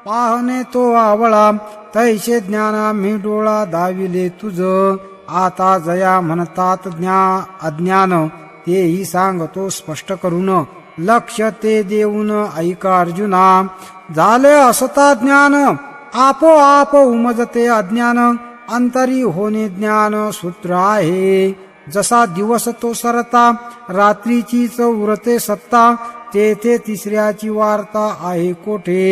पाहणे तो आवळा, तैसे ज्ञाना मी डोळा दाविले तुझ. आता जया म्हणतात अज्ञान, तेही सांगतो स्पष्ट करून. लक्ष ते देऊन ऐका अर्जुना, झाले असता ज्ञान आपोआप उमजते अज्ञान. अंतरी होणे ज्ञान सूत्र आहे, जसा दिवस तो सरता रात्रीचीच उरते सत्ता. तेथे तिसऱ्याची वार्ता आहे कोठे,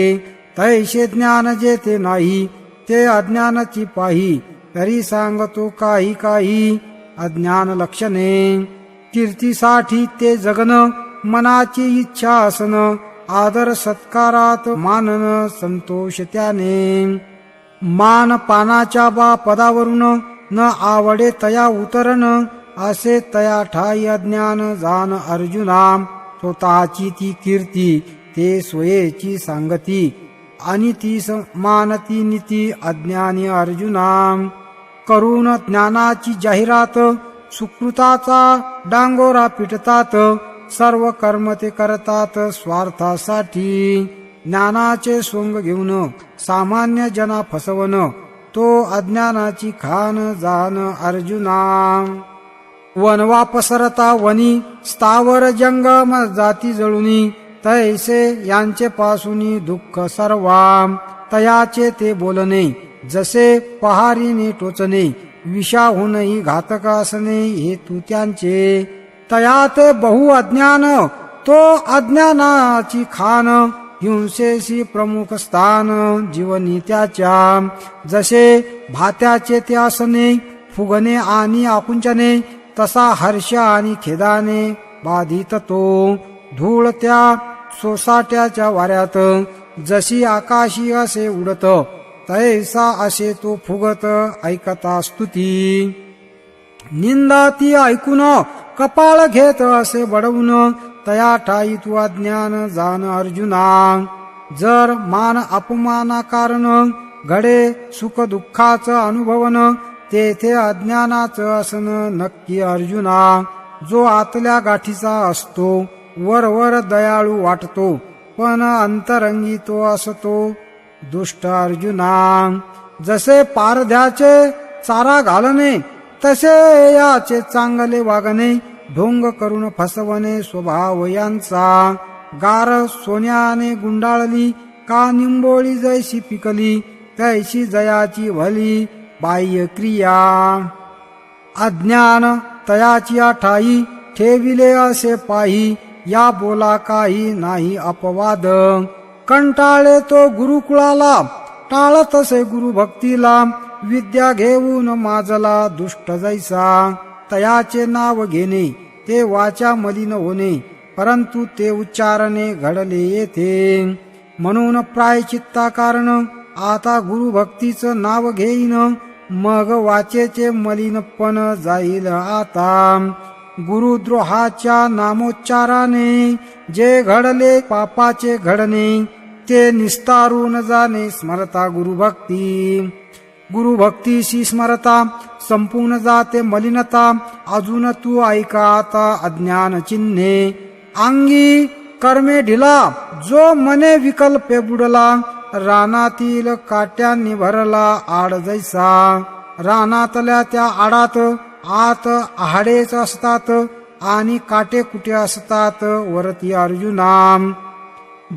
तैसे ज्ञान जेथे नाही ते अज्ञानाची पाही. तरी सांगतो काही काही अज्ञान लक्षणे, कीर्तीसाठी ते जगन मनाची इच्छा असन. आदर सत्कारात मानन संतोष त्याने, मान पानाच्या पदावरून न आवडे तया उतरण. असे तया ठाई अज्ञान जाण अर्जुना, स्वतःची ती कीर्ती ते सोयेची सांगती. आणि ती मानती नीती अज्ञानी अर्जुना. करून ज्ञानाची जाहिरात सुकृताचा डांगोरा पिटतात. सर्व कर्म ते करतात स्वार्थासाठी, ज्ञानाचे सोंग घेऊन सामान्य जना फसवन. तो अज्ञानाची खान जाण अर्जुना. वनवा पसरता वनी स्थावर जंगम जाती जळुनी. तैसे यांचे पासूनी दुःख सर्वा, तयाचे ते बोलणे जसे पहारीने टोचणे. विषाहूनही घातक असणे हेतू त्यांचे, तयात बहु अज्ञान तो अज्ञानाची खान. हिंसेशी प्रमुख स्थान जीवनी त्याच्या, जसे भात्याचे ते असणे फुगणे आणि आकुंचने. तसा हर्ष आणि खेदाने बाधित तो, धूळ त्या सोसाट्याच्या वाऱ्यात. जशी आकाशी असे उडत तैसा असे तो फुगत. ऐकता स्तुती निंदा ती ऐकून कपाळ घेत असे बडवून. तया ठाई तू अज्ञान जाण अर्जुना. जर मान अपमाना कारण घडे सुख दुःखाचं अनुभवन. तेथे अज्ञानाचं असन नक्की अर्जुना. जो आतल्या गाठीचा असतो वर दयाळू वाटतो, पण अंतरंगी तो असतो दुष्ट अर्जुना. जसे पारध्याचे चारा घालणे तसे याचे चांगले वागणे. ढोंग करून फसवणे स्वभाव यांचा. गार सोन्याने गुंडाळली का निंबोळी जैशी पिकली, तैशी जयाची भली बाह्य क्रिया. अज्ञान तयाची ठाई ठेविले असे पाही. या बोला काही नाही अपवाद. कंटाळे तो गुरुकुळाला टाळ तसे गुरु भक्तीला. विद्या घेऊन माजला दुष्ट जैसा. तयाचे नाव घेणे ते वाचा मलिन होणे, परंतु ते उच्चारणे घडले येथे. म्हणून प्रायचित्ता कारण आता गुरुभक्तीचं नाव घेईन. मग वाचेचे मलिनपण जाईल आता. गुरुद्रोहाच्या नामोच्चाराने जे घडले पापाचे घडणे, ते निस्तारून जाणे स्मरता गुरुभक्ती. गुरुभक्तीशी स्मरता संपूर्ण जाते मलिनता. अजून तू ऐका आता अज्ञान चिन्हे. अंगी कर्मे ढिला जो मने विकल्पे बुडला. रानातील काट्यांनी भरला आड जैसा. रानातल्या त्या आडात आत आहाडेच असतात आणि काटे कुठे असतात वरती अर्जुना.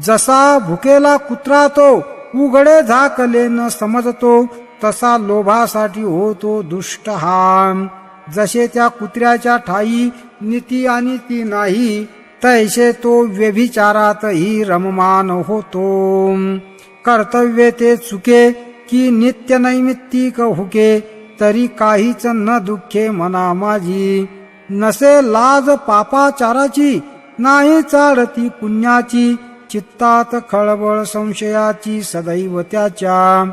जसा भुकेला कुत्रा तो उघडे झाकले न समजतो, तसा लोभासाठी होतो दुष्ट हा. जसे त्या कुत्र्याच्या ठाई नीती आणि ती नाही, तैसे तो व्यभिचारातही रममान होतो. कर्तव्य ते चुके की नित्य नैमित्तिक हुके, तरी काहीच न दुःखे मना माझी. नसे लाज पापाचाराची नाही चालती पुण्याची. चित्तात खळबळ संशयाची सदैव त्याच्या.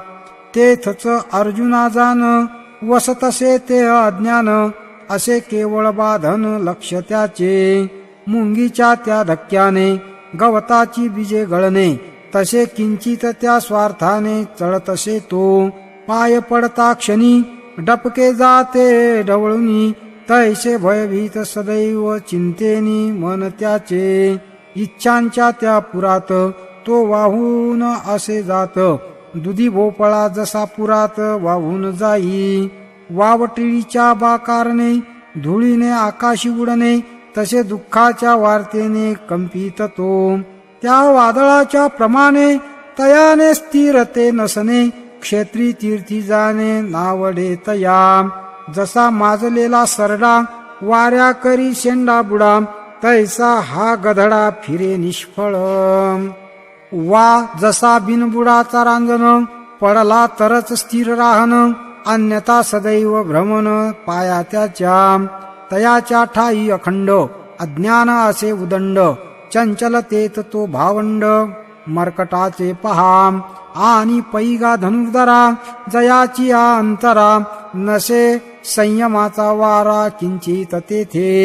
तेथच अर्जुना जाण वसतसे ते अज्ञान. असे केवळ बाधन लक्ष त्याचे. मुंगीच्या त्या धक्क्याने गवताची बीजे गळणे, तसे किंचित त्या स्वार्थाने चळतसे तो. पाय पडता क्षणी डपके जाते ढवळुनी, तैसे भयभीत सदैव चिंतेनी मन त्याचे. इच्छांच्या त्या पुरात तो वाहून असे जात, दुधी भोपळा जसा पुरात वाहून जाई. वावटिळीच्या बाकारणे धुळीने आकाशी उडणे, तसे दुःखाच्या वार्तेने कंपित तो. त्या वादळाच्या प्रमाणे तयाने स्थिरते नसणे, क्षेत्री तीर्थी जाणे नावडे तया. जसा माजलेला सरडा वाऱ्या करी शेंडा बुडा, तैसा हा गधडा फिरे निष्फळ. वा जसा बिनबुडाचा रांजण, पडला तरच स्थिर राहणं, अन्यथा सदैव भ्रमण पाया त्याच्या. तयाच्या ठाई अखंड अज्ञान असे उदंड, चंचलतेत तो भावंड मर्कटाचे पहा. आणि पैगा धनुर्धरा जयाची अंतरा, नसे संयमाचा वारा किंचित तेथे.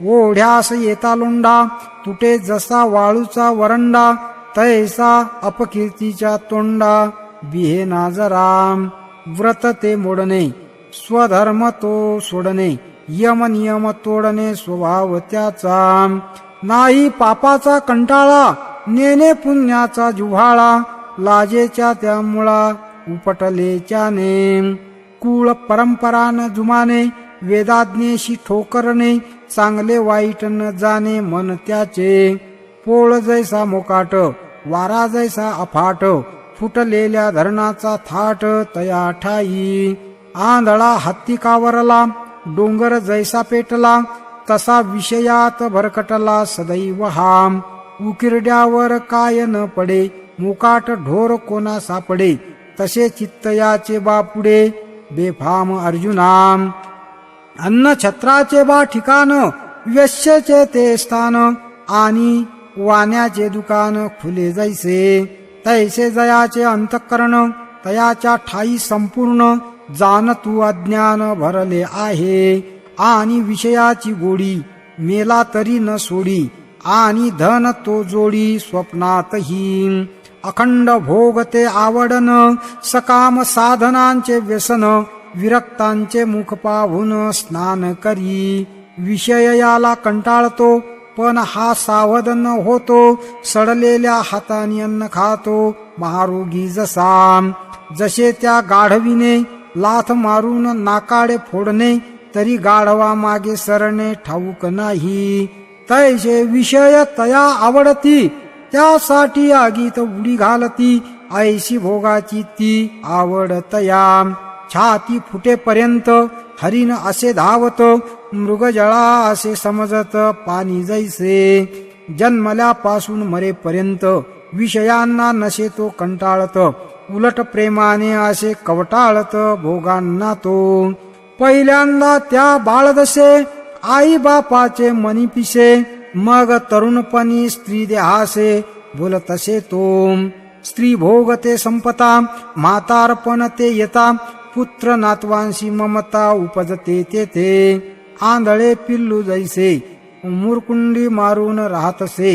ओढ्यास येता लोंढा तुटे जसा वाळूचा वरंडा, तैसा अपकीर्तीच्या तोंडा बिहेना जरा. व्रत ते मोडणे स्वधर्म तो सोडणे, यम नियम तोडणे स्वभाव त्याचा. नाही पापाचा कंटाळा नेणे पुण्याचा जुव्हाळा, लाजेच्या त्या मुळा उपटलेच्याने. कुळ परंपरा न जुमाने, वेदाज्ञेशी ठोकरणे, चांगले वाईट न जाणे मन त्याचे. पोळ जैसा मोकाट वारा जैसा अफाट, फुटलेल्या धरणाचा थाट तया ठाई. आंधळा हत्ती कावरला डोंगर जैसा पेटला, तसा विषयात भरकटला सदैव हा. उकिरड्यावर काय न पडे, मुकाट ढोर कोणा सापडे, तसे चित्तयाचे बापुडे बेफाम अर्जुना. अन्न छत्राचे बा ठिकाण, व्यस्यचे ते स्थान, आणि वाण्याचे दुकान खुले जैसे. तैसे जयाचे अंतःकरण तयाच्या ठाई संपूर्ण, जाण तू अज्ञान भरले आहे. आणि विषयाची गोडी मेला तरी न सोडी, आणि धन तो जोडी स्वप्नातही. अखंड भोग ते आवडन, सकाम साधनांचे व्यसन, विरक्तांचे मुख पाहून स्नान करी. विषय याला कंटाळतो पण हा सावध न होतो, सडलेल्या हाताने अन्न खातो महारोगी जसा. जसे त्या गाढवीने लाथ मारून नाकाडे फोडणे, तरी गाढवा मागे सरणे ठाऊक नाही. तैसे विषय तया आवडती, त्यासाठी आगीत उडी घालती, ऐशी भोगाची ती आवड तया. छाती फुटेपर्यंत हरिण असे धावत, मृगजळा असे समजत पाणी जैसे. जन्मल्यापासून मरेपर्यंत विषयांना नसे तो कंटाळत, उलट प्रेमाने असे कवटाळत भोगांना तो. पहिल्यांदा त्या बाळदसे आई बापाचे मनी पिसे, मग तरुणपणी स्त्री देहासे बोलतसे तो. स्त्री भोगते संपता, म्हातारपण ते येता, पुत्र नातवांशी ममता उपजते तेथे. आंधळे पिल्लू जैसे मुरकुंडी मारून राहतसे,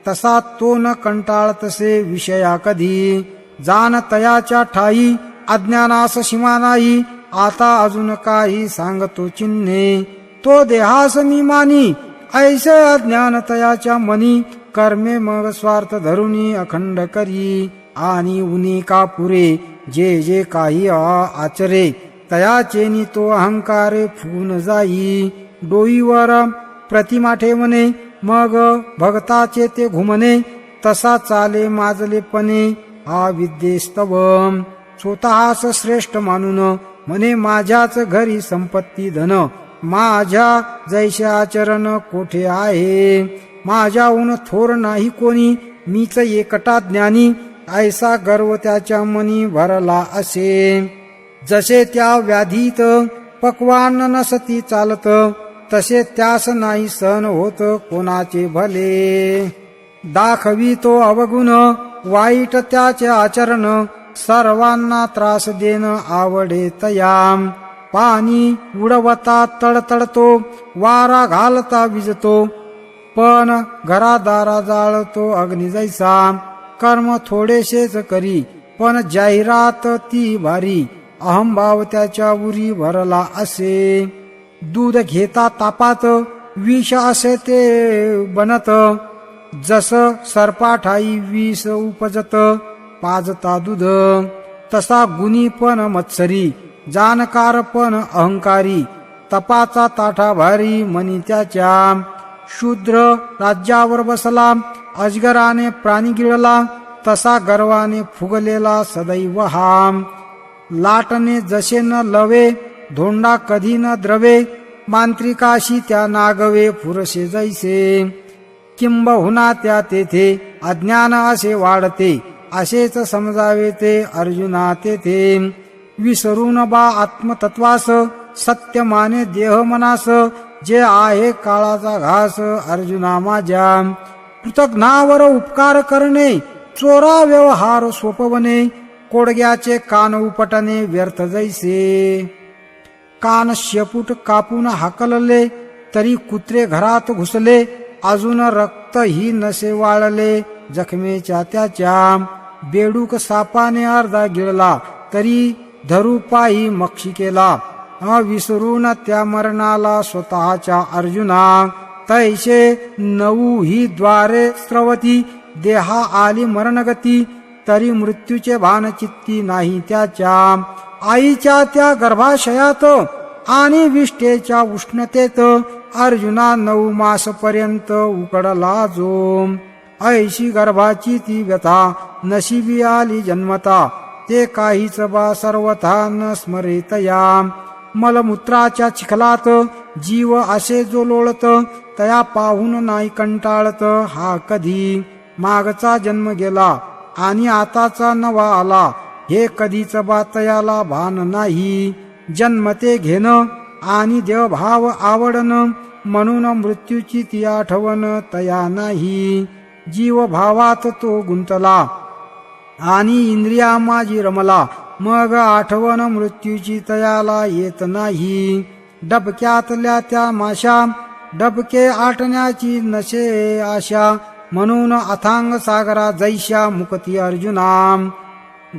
तसा तो न कंटाळतसे विषया कधी. जाण तयाच्या ठाई अज्ञानास सीमा नाही, आता अजून काही सांगतो चिन्हे. तो देहास मी मानी ऐसे अज्ञान तयाच्या मनी, कर्मे मग स्वार्थ धरुनी अखंड करी. आणि उनी का पुरे जे जे काही आचरे, तयाचेनी तो अहंकारे फुगून जाई. डोईवर प्रतिमा ठेवणे मग भगताचे ते घुमणे, तसा चाले माजलेपणे हा विद्येस्तव. स्वतःस श्रेष्ठ मानून म्हणे माझ्याच घरी संपत्ती धन, माझ्या जैसे आचरण कोठे आहे. माझ्याहून थोर नाही कोणी, मीच एकटा ज्ञानी, ऐसा गर्व त्याच्या मनी भरला असे. जसे त्या व्याधीत पक्वान नसती चालत, तसे त्यास नाही सहन होत कोणाचे भले. दाखवी तो अवगुण वाईट त्याचे आचरण, सर्वांना त्रास देण आवडे तया. पाणी उडवता तडतडतो, वारा घालता विजतो, पण घरादारा जाळतो अग्नी जैसा. कर्म थोडेसेच करी पण जाहिरात ती भारी, अहंभाव त्याच्या उरी भरला असे. दूध घेता तापात विष असे ते बनत, जस सर्पाठाई विष उपजत पाजता दूध, तसा गुणी पण मत्सरी जानकार पण अहंकारी, तपाचा ताठा भारी मनी त्याच्या. शूद्र राज्यावर बसला, अजगराने प्राणी गिळला, तसा गर्वाने फुगलेला सदैव हा. लाटणे जसे न लवे, धोंडा कधी न द्रवे, मांत्रिकाशी त्या नागवे पुरसे जैसे. किंबहुना त्या तेथे अज्ञान असे वाढते, असेच समजावे ते अर्जुना तेथे. विसरून बा आत्मतत्वास, सत्य माने देह मनास, जे आहे काळाचा घास अर्जुना माझ्या. कृतघ्नावर उपकार करणे, चोरा व्यवहार सोपवणे, कोडग्याचे कान उपटणे व्यर्थ जैसे. कान शेपूट कापून हाकलले, तरी कुत्रे घरात घुसले, अजून रक्त ही नसे वाळले जखमेच्या त्याच्या. बेडूक सापाने अर्धा गिळला, तरी धरू पायी मक्षी केला, विसरून त्या मरणाला स्वतःच्या अर्जुना. तैसे 9 ही द्वारे स्रवती, देहा आली मरणगती, तरी मृत्यूचे भान चित्ती नाही त्याच्या. आईच्या त्या गर्भाशयात आणि विष्ठेच्या उष्णतेत अर्जुना 9 मास पर्यंत उकडला जो. ऐशी गर्भाची ती व्यथा नशिबी आली जन्मता, ते काहीच बा सर्वथा न स्मरेतया. मलमूत्राच्या चिखलात जीव असे जो लोळत, तया पाहून नाही कंटाळत हा कधी. मागचा जन्म गेला आणि आताचा नवा आला, हे कधीच बा तयाला भान नाही. जन्मते घेणं आणि देवभाव आवडणं, म्हणून मृत्यूची ती आठवण तया नाही. जीव भावात तो गुंतला आणि इंद्रिया माझी रमला, मग आठवण मृत्यूची तयाला येत नाही. डबक्यातल्या त्या माशा, डबके आटण्याची नशे आशा, म्हणून अथांग सागरा जैशा मुक्ती अर्जुना.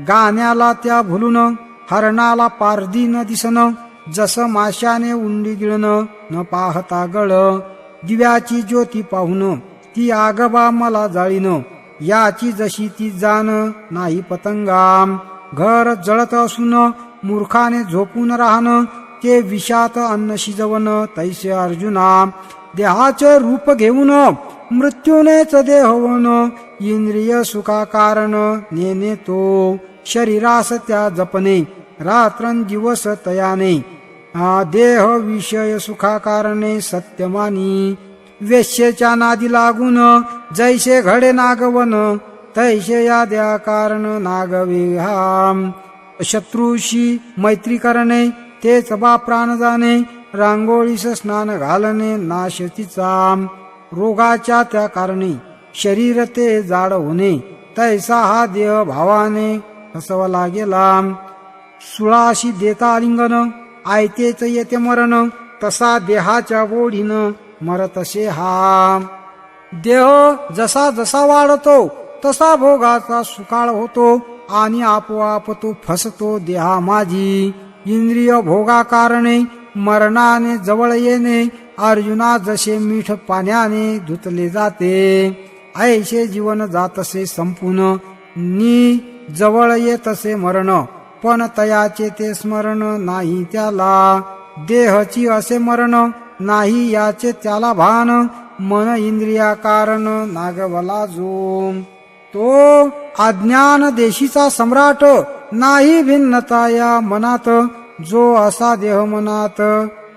गाण्याला त्या भुलून, हरणाला पारधी न दिसन, जस माशाने उंडी गिळणं न पाहता गळ. दिव्याची ज्योती पाहून ती आगबा मला जाळीन, याची जशी ती जाण नाही पतंगा. घर जळत असून मूर्खाने झोपून राहणं, ते विषात अन्न शिजवण तैसे अर्जुना. देहाचे रूप घेऊन मृत्यूनेच देह होऊन, इंद्रिय सुखा कारण नेने तो. शरीरास त्या जपणे रात्रंदिवस तयाने, देह विषय सुखा कारणे सत्यमानी. वेश्येच्या नादी लागून जैसे घडे नागवन, तैसे या द्या कारण नागवे हा. शत्रूशी मैत्री करणे, तेच बा प्राण जाणे, रांगोळीस स्नान घालणे नाश तिचा. रोगाच्या त्या कारणे शरीर ते जाड होणे, तैसा हा देह भावाने फसवला गेला. सुळाशी देता आलिंगन, आयतेच येते मरण, तसा देहाच्या ओढीनं मरतसे हा. देह जसा जसा वाढतो, तसा भोगाचा सुकाळ होतो, आणि आपोआप तो फसतो देहा माझी. इंद्रिय भोगा कारणे मरणाने जवळ येणे, अर्जुना जसे मीठ पाण्याने धुतले जाते, ऐसे जीवन जातसे संपून, नी जवळ येतसे मरण, पण तयाचे ते स्मरण नाही त्याला. देहची असे मरण नाही याचे त्याला भान, मन इंद्रिया कारण नागवला जो. तो अज्ञान देशीचा सम्राट, नाही भिन्नता या मनात, जो असा देह मनात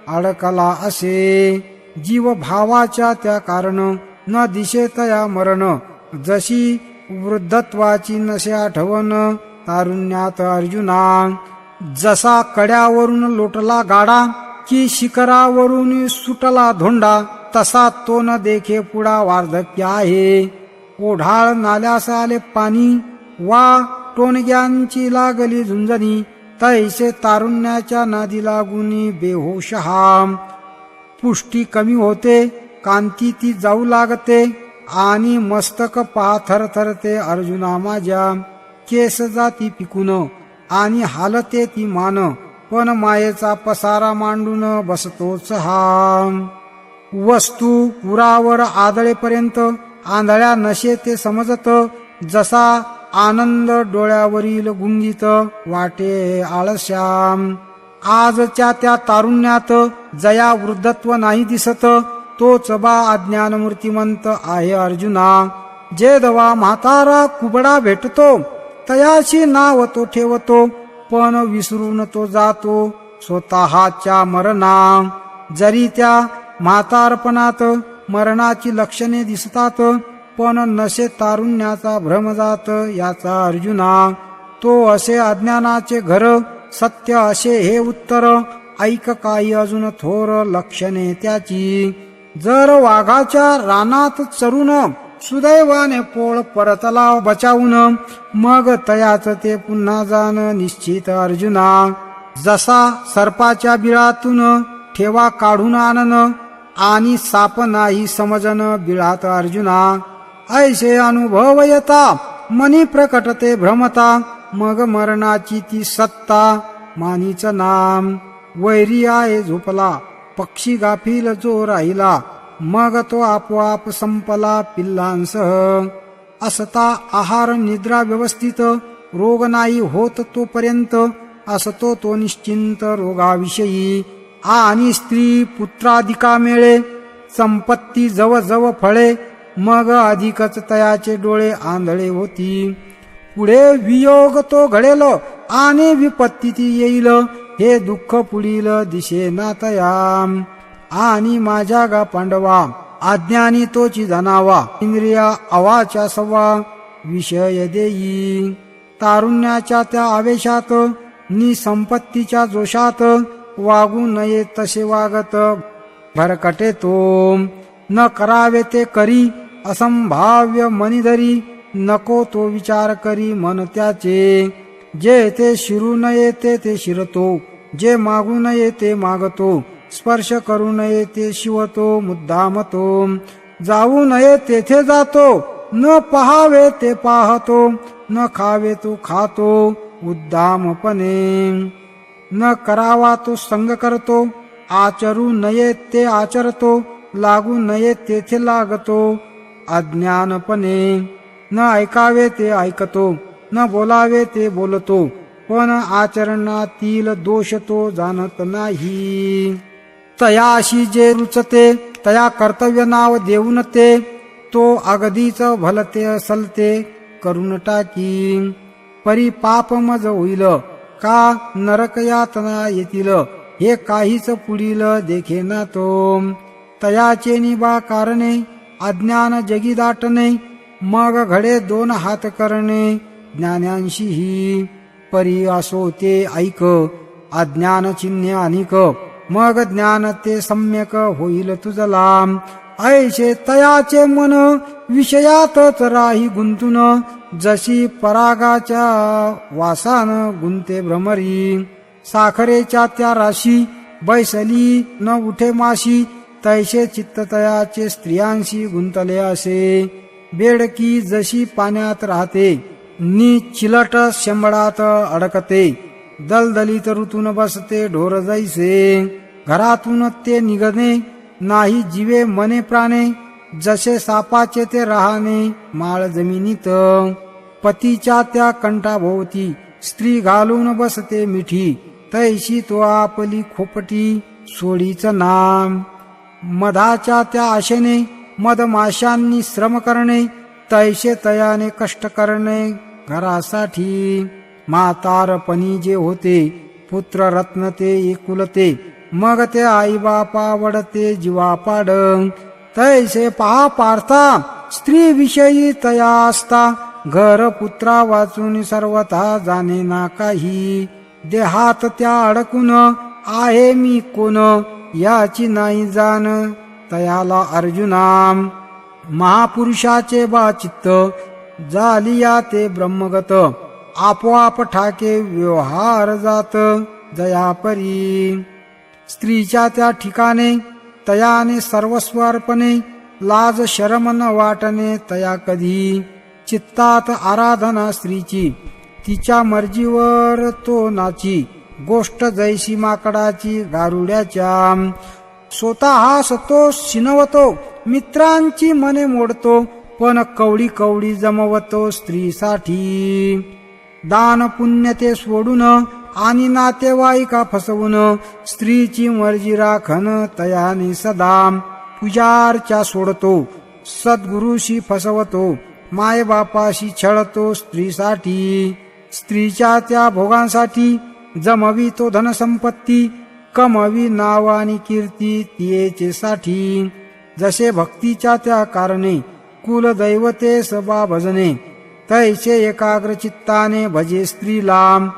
अडकला असे. जीव भावाच्या त्या कारण न दिशे तया मरण, जशी वृद्धत्वाची नसे आठवण तारुण्यात अर्जुना. जसा कड्यावरून लोटला गाडा, की शिखरावरून सुटला धोंडा, तसा तो न देखे पुढा वार्धक्य आहे. ओढाळ नाल्यास आले पाणी, वा टोणग्यांची लागली झुंजणी, तैसे तारुण्याच्या नादी लागुनी बेहोश हा. पुष्टी कमी होते, कांती ती जाऊ लागते, आणि मस्तक पहा थरथरते अर्जुना माझ्या. केस जाती पिकून आणि हालते ती मान, पण मायेचा पसारा मांडून बसतोच हा. वस्तू उरावर आदळेपर्यंत आंधळ्या नशे ते समजत, जसा आनंद डोळ्यावरील गुंगीत वाटे आळश्याम. आजच्या त्या तारुण्यात जया वृद्धत्व नाही दिसत, तोच बा अज्ञान मूर्तिमंत आहे अर्जुना. जे दवा म्हातारा कुबडा भेटतो, तयाशी नाव तो ठेवतो, पण विसरून तो जातो स्वतःच्या मरणा. जरी त्या म्हातारपणात मरणाची लक्षणे दिसतात, पण नशे तारुण्याचा भ्रम जात याचा अर्जुना. तो असे अज्ञानाचे घर, सत्य असे हे उत्तर, ऐक काही अजून थोर लक्षणे त्याची. जर वाघाच्या रानात चरून सुदैवाने पोळ परतला बचावून, मग तयाच ते पुन्हा जाण निश्चित अर्जुना. जसा सर्पाच्या बिळातून ठेवा काढून आणन, आणि साप नाही समजन बिळात अर्जुना. ऐसे अनुभव येता मनी प्रकटते भ्रमता, मग मरणाची ती सत्ता मानीच नाम. वैरी आहे झोपला, पक्षी गाफील जो राहिला, मग तो आपोआप संपला पिल्लांसह. असता आहार निद्रा व्यवस्थित, रोग नाही होत तोपर्यंत, असतो तो निश्चिंत रोगाविषयी. आणि स्त्री पुत्राधिका मिळे, संपत्ती जव जव फळे, मग अधिकच तयाचे डोळे आंधळे होती. पुढे वियोग तो घडेल आणि विपत्ती ती येईल, हे दुःख पुढील दिशेना तयाम. आणि माझ्या गा पांडवा अज्ञानी तोची जाणावा, इंद्रिया अवाच्या सव्वा विषय देई. तारुण्याच्या त्या आवेशात नि संपत्तीच्या जोशात, वागू नये तसे वागत भरकटे तो. न करावे ते करी असंभाव्य मनिधरी, नको तो विचार करी मन त्याचे. जे ते शिरू नये ते शिरतो, जे मागू नये ते मागतो, स्पर्श करू नये ते शिवतो मुद्दामतो. जाऊ नये तेथे जातो, न पहावे ते पाहतो, न खावे तो खातो उद्दामपणे. न करावा तो संग करतो, आचरू नये ते आचरतो, लागू नये तेथे लागतो अज्ञानपणे. न ऐकावे ते ऐकतो, न बोलावे ते बोलतो, पण आचरणातील दोष तो जाणत नाही. तयाशी जे रुचते तया कर्तव्य नाव देऊन ते, तो अगदीच भलते असलते करून टाकी. परी पाप मज होईल का नरक यातना येतील, हे काहीच पुढील देखेना तो. तयाचे निबा कारणे अज्ञान जगी दाटणे, मग घडे दोन हात करणे ज्ञानांशीही. परी असो ते ऐक अज्ञान चिन्हे अनिक, मग ज्ञान ते सम्यक होईल तुझला. ऐसे तयाचे मन विषयातच राही गुंतून, जशी परागाच्या वासान गुंते भ्रमरी. साखरेच्या त्या राशी बैसली न उठे माशी, तैसे चित्त तयाचे स्त्रियांशी गुंतले असे. बेडकी जशी पाण्यात राहते, नि चिलट शेंबडात अडकते, दलदलीत ऋतून बसते ढोर जैसे. घरातून ते निघणे नाही जीवे मने प्राणे, जसे सापाचे ते राहणे माळ जमिनीत. पतीच्या त्या कंठाभोवती स्त्री घालून बसते मिठी, तैशी तो आपली खोपटी सोडीच नाम. मधाच्या त्या आशेने मधमाशांनी श्रम करणे, तैसे तयाने कष्ट करणे घरासाठी. म्हातारपणी जे होते पुत्र रत्न ते एकुलते, मग ते आई बापा वडते जीवापाड. तैसे पहा पार्था स्त्री विषयी तया असता, घर पुत्रा वाचून सर्वथा जाणे ना काही. देहात त्या अडकून आहे मी कोण, याची नाही जाण तयाला अर्जुना. महापुरुषाचे बा चित्त जालिया ते ब्रह्मगत, आपोआप ठाके व्यवहार जात जयापरी. स्त्रीच्या त्या ठिकाणे तयाने सर्वस्व अर्पणे, लाज शरम न वाटणे तया कधी. चित्तात आराधना स्त्रीची तिच्या मर्जीवर तो नाची, गोष्ट जैशी माकडाची गारुड्याच्या. स्वतः तो शिनवतो मित्रांची मने मोडतो, पण कवडी कवडी जमवतो स्त्रीसाठी. दान पुण्य ते सोडून आणि नातेवाईका फसवून स्त्रीची मर्जी राखन तयाने सदा. पूजार्चा सोडतो सद्गुरुशी फसवतो, मायबापाशी छळतो स्त्रीसाठी. स्त्रीच्या त्या भोगांसाठी जमवितो धनसंपत्ती, कमवी नाव आणि कीर्ती तियेचे साठी. जसे भक्तीच्या त्या कारणे कुलदैवते सबा भजने, तैसे एकाग्र चित्ताने भजे स्त्रीला.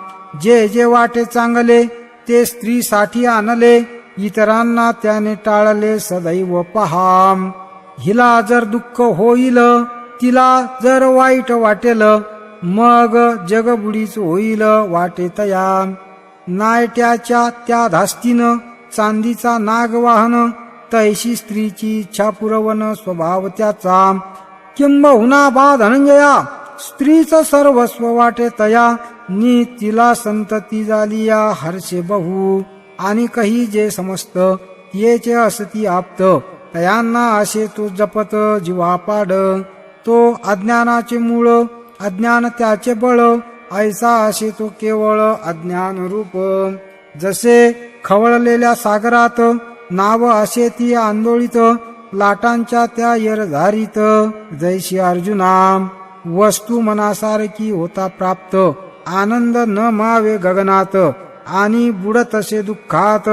जे जे वाटे चांगले ते स्त्रीसाठी आणले, इतरांना त्याने टाळले सदैव पहा. हिला जर दुःख होईल, तिला जर वाईट वाटेल, मग जगबुडीच होईल वाटे तया. नायट्याच्या त्या धास्तीनं चांदीचा नाग वाहन, तैशी स्त्रीची इच्छा पुरवण स्वभाव त्याचा. किंबहुना बा धनंजया, स्त्रीचं सर्वस्व वाटे तया. नी तिला संतती झाली या हर्षे बहु, आणि कही जे समस्त तियेचे असती आप्त. तयांना असे तो जपत जीवापाड. तो अज्ञानाचे मूळ, अज्ञान त्याचे बळ, ऐसा असे तो केवळ अज्ञान रूप. जसे खवळलेल्या सागरात नाव असे ती आंदोळीत, लाटांच्या त्या येरधारीत. जैशी अर्जुना वस्तू मनासारखी होता प्राप्त, आनंद न मावे गगनात, आणि बुडतसे दुःखात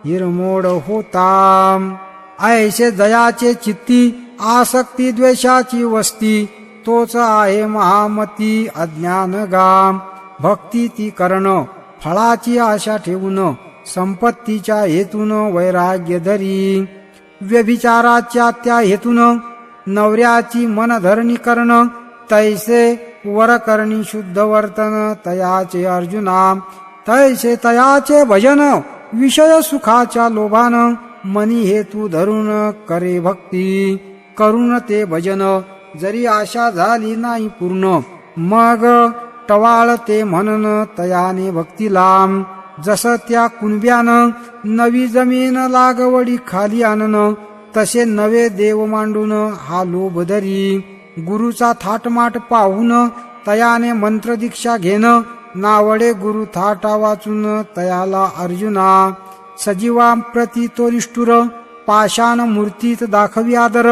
हिरमोड होता. ऐसे जयाचे चित्ती, आसक्ती द्वेषाची वस्ती, तोच आहे महामती अज्ञान गाम. भक्ती ती करण फळाची आशा ठेवून, संपत्तीच्या हेतून वैराग्य धरी. व्यभिचाराच्या त्या हेतून नवऱ्याची मनधरणी करण, तैसे वरकरणी शुद्ध वर्तन तयाचे अर्जुना. तैसे तयाचे भजन विषय सुखाच्या लोभान, मनी हेतू धरून करे भक्ती. करून ते भजन जरी आशा झाली नाही पूर्ण, मग टवाळ ते म्हणन तयाने भक्तीला. जस त्या कुणब्यानं नवी जमीन लागवडी खाली आणन, तसे नवे देव मांडून हा लोभ धरी. गुरुचा थाटमाट पाहून तयाने मंत्र दीक्षा घेन, नावडे गुरु थाटा वाचून तयाला अर्जुना. सजीवा प्रति तो निष्ठुर, पाषाण मूर्तीत दाखवी आदर.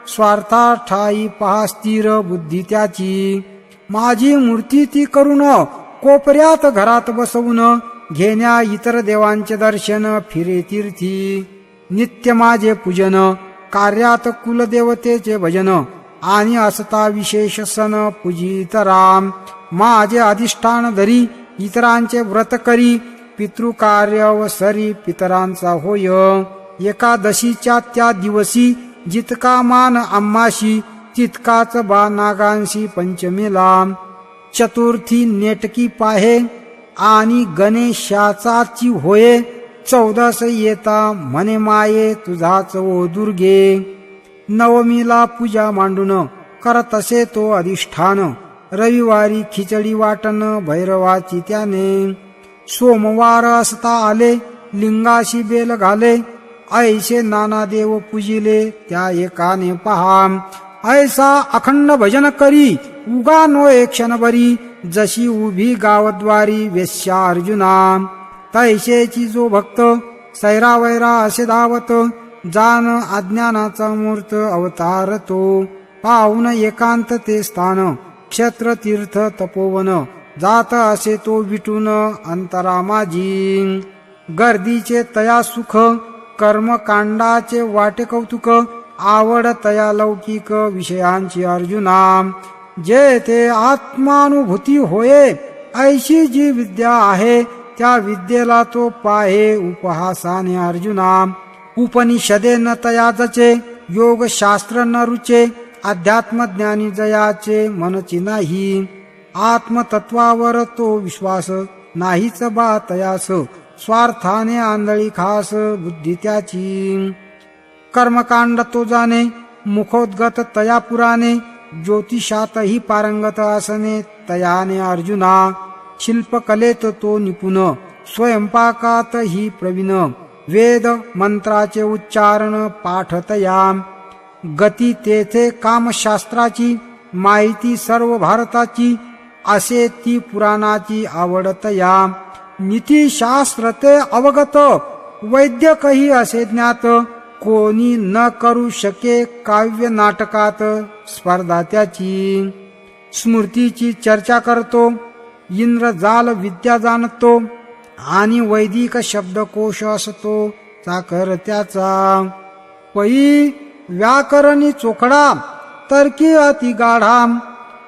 स्वार्था ठाई पहा स्थिर बुद्धी त्याची. माझी मूर्ती ती करून कोपऱ्यात घरात बसवून, घेण्या इतर देवांचे दर्शन फिरे तीर्थी. नित्य माझे पूजन, कार्यात कुलदेवतेचे भजन, आणि असता विशेष सण पूजित राम. माझे अधिष्ठान धरी इतरांचे व्रत करी, पितृकार्य व सरी पितरांचा होय. एकादशीच्या त्या दिवशी जितका मान आम्हाशी, तितकाच बा नागांशी पंचमीला. चतुर्थी नेटकी पाहे, आणि गणेशाचाची होये. 14 येता म्हणे माये तुझाच ओ दुर्गे. नवमीला पूजा मांडून कर तसे तो अधिष्ठान. रविवारी खिचडी वाटन भैरवाची त्याने. सोमवार असता आले लिंगाशी बेल घाले. ऐसे नाना देव पूजिले त्या एकाने पहा. ऐसा अखंड भजन करी उगा नो एक क्षण बरी. जशी उभी गावद्वारी वेश्या अर्जुना. तैसेची जो भक्त सैरावैरा असे धावत. जान अज्ञानाचा मूर्त अवतार तो. पाहून एकांत ते स्थान क्षेत्र तीर्थ तपोवन. जात असे तो विटून अंतरा माझी. गर्दीचे तया सुख कर्मकांडाचे वाटे कौतुक. आवड तया लौकिक विषयांची अर्जुना. जे ते आत्मानुभूती होये ऐशी जी विद्या आहे. त्या विद्येला तो पाहे उपहासाने अर्जुना. उपनिषदे न तयाचे योग शास्त्र न रुचे. अध्यात्मज्ञानी जयाचे मनची नाही. आत्मतत्वावर तो विश्वास नाहीच बा तयास. स्वार्थाने आंधळी खास बुद्धी त्याची. कर्मकांड तो जाणे मुखोद्गत तया पुराणे. ज्योतिषातही पारंगत असणे तयाने अर्जुना. शिल्पकलेत तो निपुण स्वयंपाकातही प्रवीण. वेद मंत्राचे उच्चारण पाठ तया. गती तेथे कामशास्त्राची, माहिती सर्व भारताची, असे ती पुराणाची आवडत या. नीतिशास्त्र ते अवगत, वैद्यकही असे ज्ञात, कोणी न करू शके काव्य नाटकात स्पर्धा त्याची. स्मृतीची चर्चा करतो, इंद्रजाल विद्या जाणतो, आणि वैदिक शब्दकोश असतो चाकर त्याचा. पै व्याकरणी चोखडा, तर्की अति गाढा,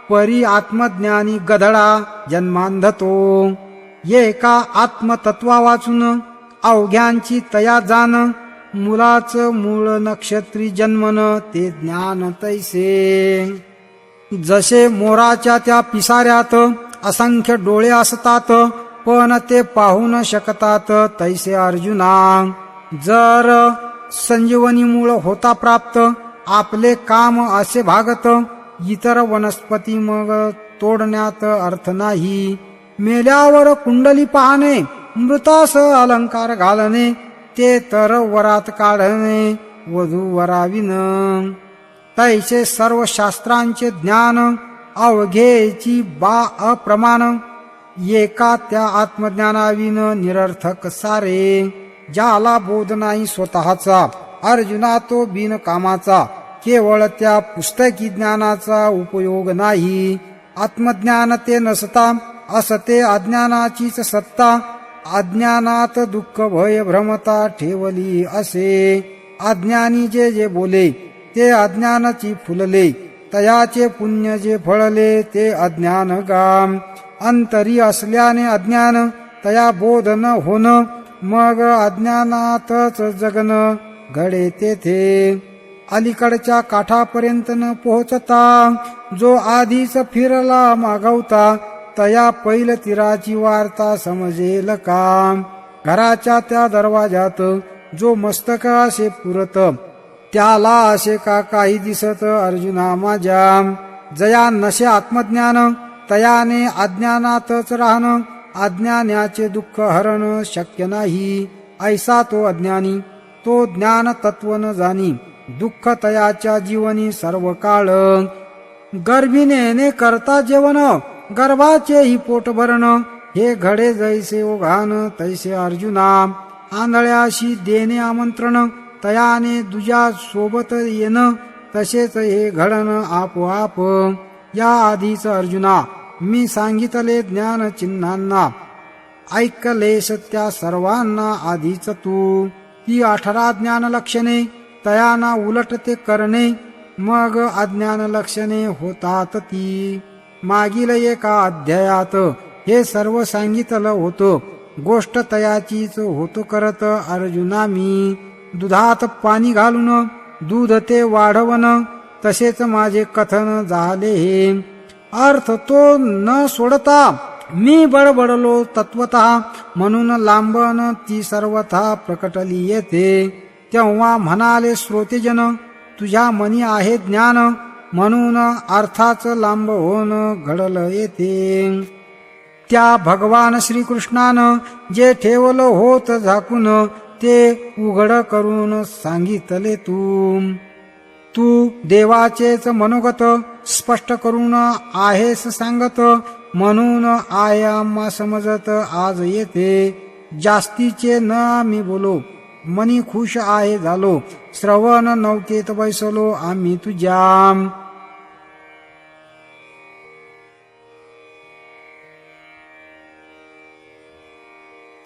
परी आत्मज्ञानी गधडा जन्मांधतो. एका आत्मतत्वा वाचून अवघ्यांची तया जाण, मुलाचं मूळ नक्षत्री जन्मन ते ज्ञान तैसे. जसे मोराच्या त्या पिसाऱ्यात असंख्य डोळे असतात, पण ते पाहू न शकतात, तैसे अर्जुना. जर संजीवनी मूळ होता प्राप्त, आपले काम असे भागत, इतर वनस्पती मग तोडण्यात अर्थ नाही. मेल्यावर कुंडली पाहणे, मृतास अलंकार घालणे, ते तर वरात काढणे वधू वराविन. तैसे सर्व शास्त्रांचे ज्ञान, अवघेची बा अप्रमाण, एका त्या आत्मज्ञानाविन निरर्थक सारे. ज्याला बोध नाही स्वतःचा, अर्जुना तो बिनकामाचा, केवळ त्या पुस्तकी ज्ञानाचा उपयोग नाही. आत्मज्ञान ते नसता, असते अज्ञानाचीच सत्ता, अज्ञानात दुःख भय भ्रमता ठेवली असे. अज्ञानी जे जे बोले, ते अज्ञानाची फुलले, तयाचे पुण्य जे फळले, ते अज्ञान गाम. अंतरी असल्याने अज्ञान, तया बोध न होन, मग अज्ञानातच जगन घडे तेथे. अलीकडच्या काठापर्यंत न पोहोचता, जो आधीच फिरला मागवता, तया पैल तीराची वार्ता समजेल का. घराच्या त्या दरवाजात जो मस्तक असे पुरत, त्याला असे का काही दिसत अर्जुना माझ्या. जया नशे आत्मज्ञान, तयाने अज्ञानातच राहणं, अज्ञानाचे दुःख हरण शक्य नाही. ऐसा तो अज्ञानी, तो ज्ञान तत्व न जाणी, दुःख तयाच्या जीवनी सर्व काळ. गर्भिणीने करता जेवण, गर्भाचेही पोट भरण, हे घडे जैसे ओघान तैसे अर्जुना. आंधळ्याशी देणे आमंत्रण, तयाने दुजा सोबत येणं, तसेच हे घडण आपोआप. या आधीच अर्जुना मी सांगितले ज्ञान चिन्हांना, ऐकलेस त्या सर्वांना आधीच तू. ती 18 ज्ञान लक्षणे, तयाना उलट ते करणे, मग अज्ञान लक्षणे होतात ती. मागील एका अध्यायात हे सर्व सांगितलं होतं. गोष्ट तयाचीच होतो करत अर्जुना मी. दुधात पाणी घालून दूध ते वाढवण, तसेच माझे कथन झाले हे. अर्थ तो न सोडता मी बडबडलो तत्वतः, म्हणून लांबन ती सर्वथा प्रकटली येते. तेव्हा म्हणाले श्रोतेजन, तुझ्या मनी आहे ज्ञान, म्हणून अर्थाच लांब होऊन घडल येते. त्या भगवान श्रीकृष्णानं जे ठेवलं होत झाकून, ते उघड करून सांगितले तू. तू देवाचेच मनोगत स्पष्ट करून आहेस सांगत, म्हणून आयामा समजत आज येते. जास्तीचे न आम्ही बोलो, मनी खुश आहे झालो, श्रवण नौकेत बैसलो आम्ही तुझ्या.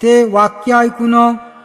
ते वाक्य ऐकून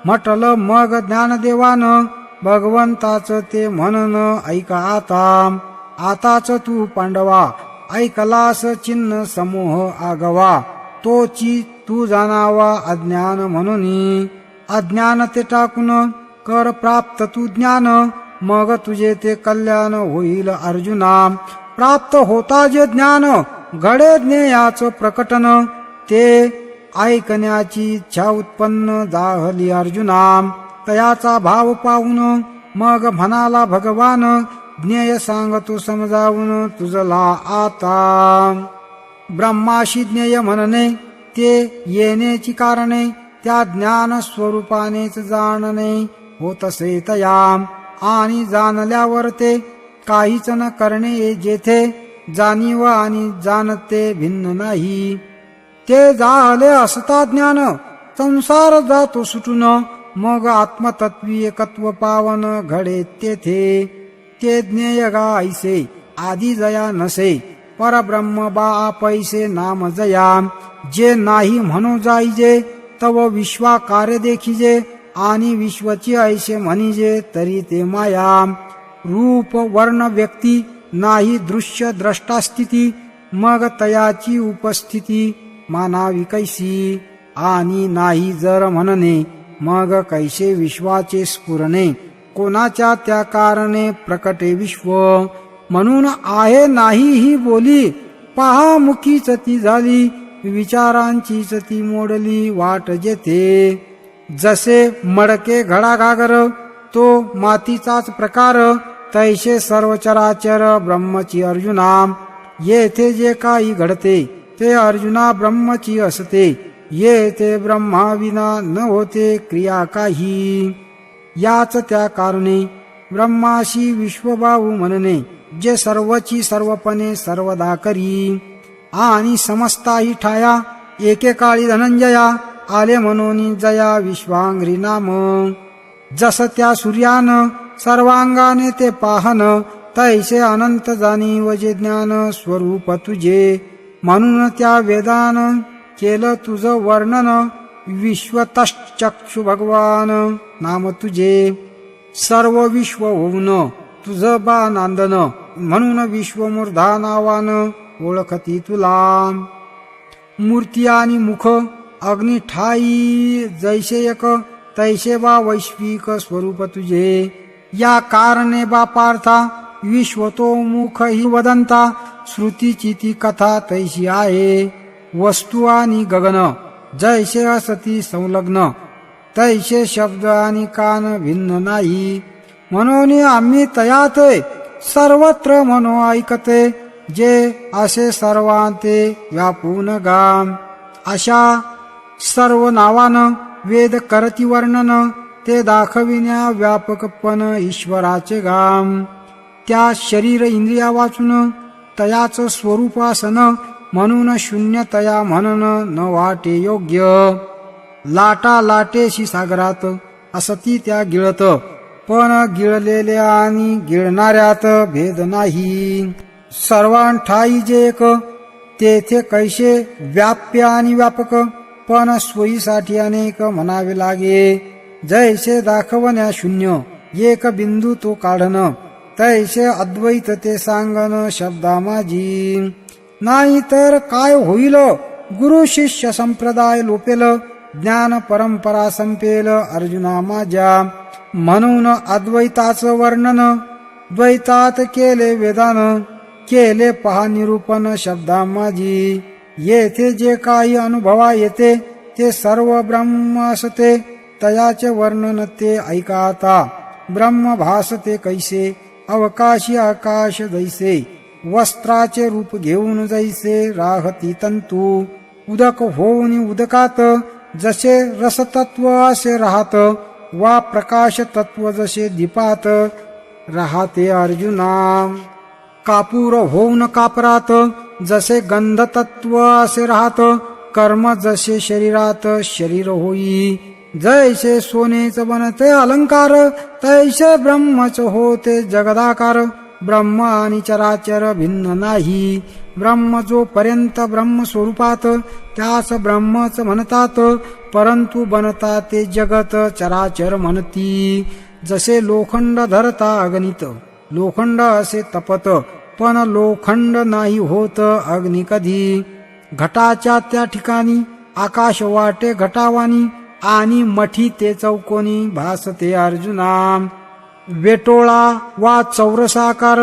म्हटलं मग ज्ञानदेवानं, भगवंताच ते म्हणन ऐका आता. आताच तू पांडवा ऐकलास चिन्ह समूह आगवा, तोची तू जाणावा अज्ञान म्हणून. अज्ञान ते टाकून कर प्राप्त तू ज्ञान, मग तुझे ते कल्याण होईल अर्जुना. प्राप्त होता जे ज्ञान, घडे ज्ञेयाच प्रकटन, ते ऐकण्याची इच्छा उत्पन्न झाली अर्जुना. तयाचा भाव पाहून मग म्हणाला भगवान, ज्ञेय सांगतो समजावून तुझला आता. ब्रह्माशी ज्ञेय म्हणणे, ते येण्याची कारणे, त्या ज्ञान स्वरूपानेच जाणणे होतसे तया. आणि जाणल्यावर ते काहीच न करणे जेथे जाणीव आणि जाणते भिन्न नाही. ते झाले असता ज्ञान संसार जातो सुटून, मग आत्मतत्वी एकत्व पावन घडे तेथे. ते ज्ञेय गायसे आधी जया नसे, परब्रह्म बा पैसे नाम जया. जे नाही म्हणू जाईजे तव विश्वाकार देखिजे, आणि विश्वची ऐसे म्हणिजे तरी ते माया. रूप वर्ण व्यक्ती नाही दृश्य द्रष्टा स्थिती, मग तयाची उपस्थिती मानावी कैसी. आणि नाही जर म्हणणे मग कैसे विश्वाचे स्फुरणे, कोणाच्या त्या कारणे प्रकटे विश्व. म्हणून आहे नाही ही बोली, पहा मुखीच ती झाली, विचारांचीच ती मोडली वाट जेथे. जसे मडके घडा घागर तो मातीचाच प्रकार, तैसे सर्व चराचर ब्रह्मची अर्जुना. येथे जे काही घडते ते अर्जुना ब्रह्मची असते, येथे ब्रह्मा विना न होते क्रिया काही. याच त्या कारणे ब्रह्माशी विश्वभाऊ म्हणणे, जे सर्वची सर्वपणे सर्वदा करी. आणि समस्ताही ठाया एकेकाळी धनंजया, आले म्हणून जया विश्वांग्री नाम. जस त्या सूर्यान सर्वांगाने ते पाहन, तैसे अनंत जाणीव जे ज्ञान स्वरूप तुझे. म्हणून त्या वेदान केलं तुझं वर्णन, विश्वतश्चक्षु भगवान नाम तुझे. सर्व विश्व होऊन तुझं बा नांदन, म्हणून विश्वमूर्धा नावान ओळखती तुला. मूर्ती आणि मुख अग्नी ठाई जैसे एक, तैसे बा वैश्विक स्वरूप तुझे. या कारणे बा पार्था विश्व तो मुख ही वदंता, श्रुतीची ती कथा तैशी आहे. वस्तू आणि गगन जैसे असती संलग्न, तैसे शब्द आणि कान भिन्न नाही. म्हणून आम्ही तयात सर्वत्र म्हणून ऐकते, जे असे सर्वांते व्यापून गाम. अशा सर्व नावानं वेद करती वर्णन, ते दाखविण्या व्यापकपण ईश्वराचे गाम. त्या शरीर इंद्रिया वाचून तयाच स्वरूपासन, म्हणून शून्य तया म्हणून न वाटे योग्य. लाटा लाटेशी सागरात असती त्या गिळत, पण गिळलेल्या आणि गिळणाऱ्यात भेद नाही. सर्वांठाई जे एक, तेथे कैसे व्याप्य आणि व्यापक, पण सोयीसाठी अनेक म्हणावे लागे. जैसे दाखवण्या शून्य एक बिंदू तो काढन, तैसे अद्वैत ते सांगन शब्दा माझी. नाही तर काय होईल, गुरु शिष्य संप्रदाय लोपेल, ज्ञान परंपरा संपेल अर्जुना माझ्या. म्हणून अद्वैताचं वर्णन द्वैतात केले वेदान, केले पहा निरूपण शब्दा माझी. येथे जे काही अनुभवा येते ते सर्व ब्रह्म असते, तयाचे वर्णन ते ऐका आता. ब्रह्म भासते कैसे अवकाशी आकाश जैसे, वस्त्राचे रूप घेऊन जैसे राहती तंतू. उदक होऊन उदकात जसे रसतत्व असे राहत, वा प्रकाश तत्व जसे दीपात राहते अर्जुना. कापूर होऊन कापरात जसे गंध तत्व असे राहत, कर्म जसे शरीरात शरीर होई. जैसे सोनेच बनते अलंकार, तैसे ब्रह्मच होते जगदाकार. ब्रह्म आणि चराचर भिन्न नाही. ब्रह्म जो पर्यंत ब्रह्म स्वरूपात, त्यास ब्रह्मच म्हणतात. परंतु बनता ते जगत चराचर म्हणती. जसे लोखंड धरता अगणित, लोखंड असे तपत, पण लोखंड नाही होत अग्नी कधी. घटाच्या त्या ठिकाणी आकाश वाटे घटावानी, आणि मठी ते चौकोनी भासते अर्जुना. वेटोळा वा चौरसाकार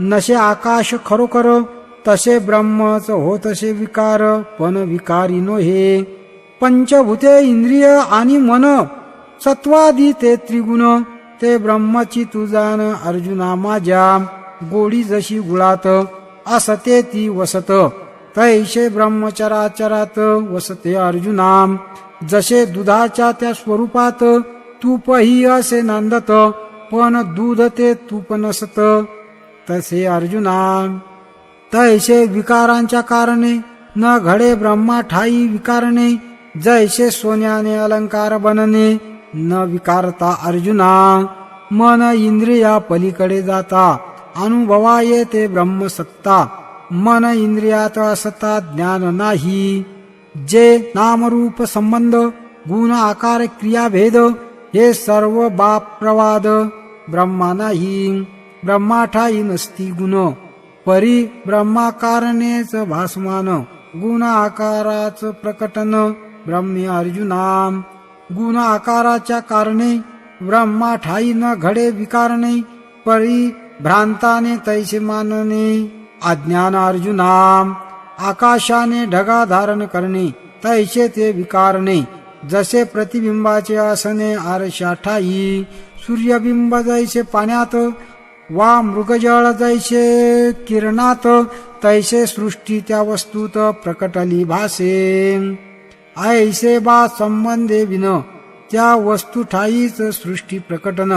नसे आकाश खरोखर, तसे ब्रह्मच होतसे विकार, पण विकारी नोहे. पंचभूते इंद्रिय आणि मन सत्वादी ते त्रिगुण, ते ब्रह्मची तू जाण अर्जुना माझ्या. गोडी जशी गुळात असते ती वसत, तैसे ब्रह्मचराचरात वसते अर्जुना. जसे दुधाच्या त्या स्वरूपात तूपही असे नांदत, पण दूध ते तूप नसत. तसे अर्जुना. तैसे विकारांच्या कारणे न घडे ब्रह्मा ठाई विकारणे. जैसे सोन्याने अलंकार बनणे न विकारता अर्जुना. मन इंद्रिया पलीकडे जाता अनुभवा येते ब्रह्मसत्ता. मन इंद्रियात असता ज्ञान नाही. जे नामरूप संबंध गुण आकार क्रियाभेद हे सर्व बाप प्रवाद. ब्रह्मा नाही ब्रह्मा ठाई नसती गुण. परी ब्रह्माकारणेच भासमान. गुण आकाराच प्रकटन ब्रह्मे अर्जुना. गुण आकाराच्या कारणे ब्रह्मा ठाई न घडे विकारणे. परी भ्रांताने तैसे मानणे अज्ञान अर्जुना. आकाशाने ढगा धारण करणे तैसे ते विकारणे. जसे प्रतिबिंबाचे असणे आरशा ठाई. सूर्यबिंब जैसे पाण्यात वा मृगजळ जैसे किरणात. तैसे सृष्टी त्या वस्तूत प्रकटली भासे. ऐसे बा संबंधे विन त्या वस्तू ठाईच सृष्टी प्रकटन.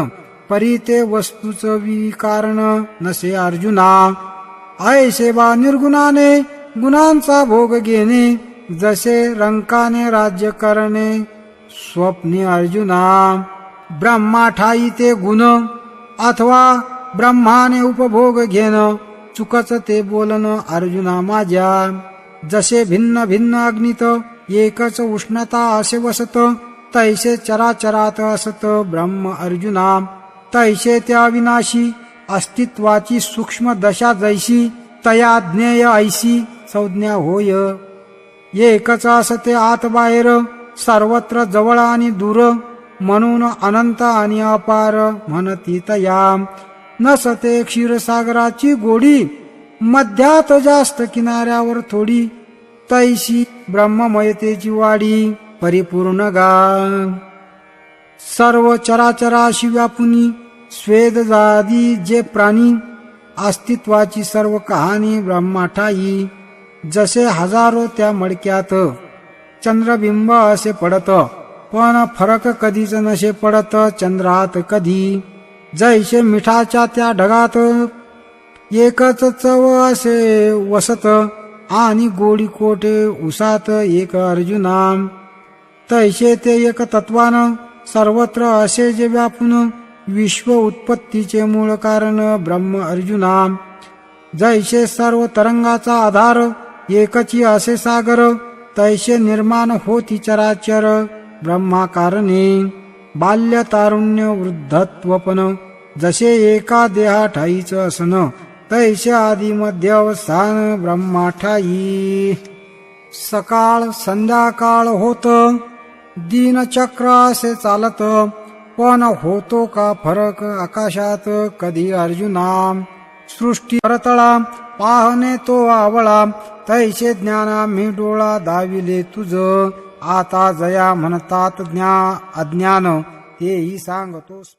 परी ते वस्तूच विकारण नसे अर्जुना. ऐसे बा निर्गुणाने गुणांचा भोग घेणे. जसे रंकाने राज्य करणे स्वप्ने अर्जुना. ब्रह्मा ठाई ते गुण अथवा ब्रह्माने उपभोग घेणं चुकच ते बोलणं अर्जुना माझ्या. जसे भिन्न भिन्न अग्नीत एकच उष्णता असे वसत. तैसे चराचरात असत ब्रह्म अर्जुना. तैसे त्या विनाशी अस्तित्वाची सूक्ष्म दशा जैसी तया ज्ञेय ऐसी संज्ञा होय. एकच असते आत बाहेर सर्वत्र जवळ आणि दूर. म्हणून अनंत आणि अपार म्हणती तया. नसते क्षीरसागराची गोडी मध्यात जास्त किनाऱ्यावर थोडी. तैशी ब्रह्ममयतेची वाडी परिपूर्ण गा. सर्व चराचराशी व्यापुनी स्वेद जादी जे प्राणी. अस्तित्वाची सर्व कहाणी ब्रह्मा ठाई. जसे हजारो त्या मडक्यात चंद्रबिंब असे पडत. पण फरक कधीच नसे पडत चंद्रात कधी. जैसे मिठाच्या त्या ढगात एकच चव असे वसत. आणि गोडी कोठे उसात एक अर्जुना. तैसे ते एक तत्वान सर्वत्र असे जे व्यापून विश्व उत्पत्तीचे मूळ कारण ब्रह्म अर्जुना. जैसे सर्व तरंगाचा आधार एकची असे सागर. तैसे निर्माण होती चराचर ब्रह्माकारणे. बाल्य तारुण्य वृद्धत्वपन जसे एका देहा ठाईच असन. तैसे आदी मध्य अवसान ब्रह्मा ठाई. सकाळ संध्याकाळ होत दिनचक्र असे चालत. पण होतो का फरक आकाशात कधी अर्जुना. सृष्टी परतळा पाहणे तो आवळा. तैसे ज्ञाना मी डोळा दाविले तुझ. आता जया म्हणतात अज्ञान तेही सांगतोस.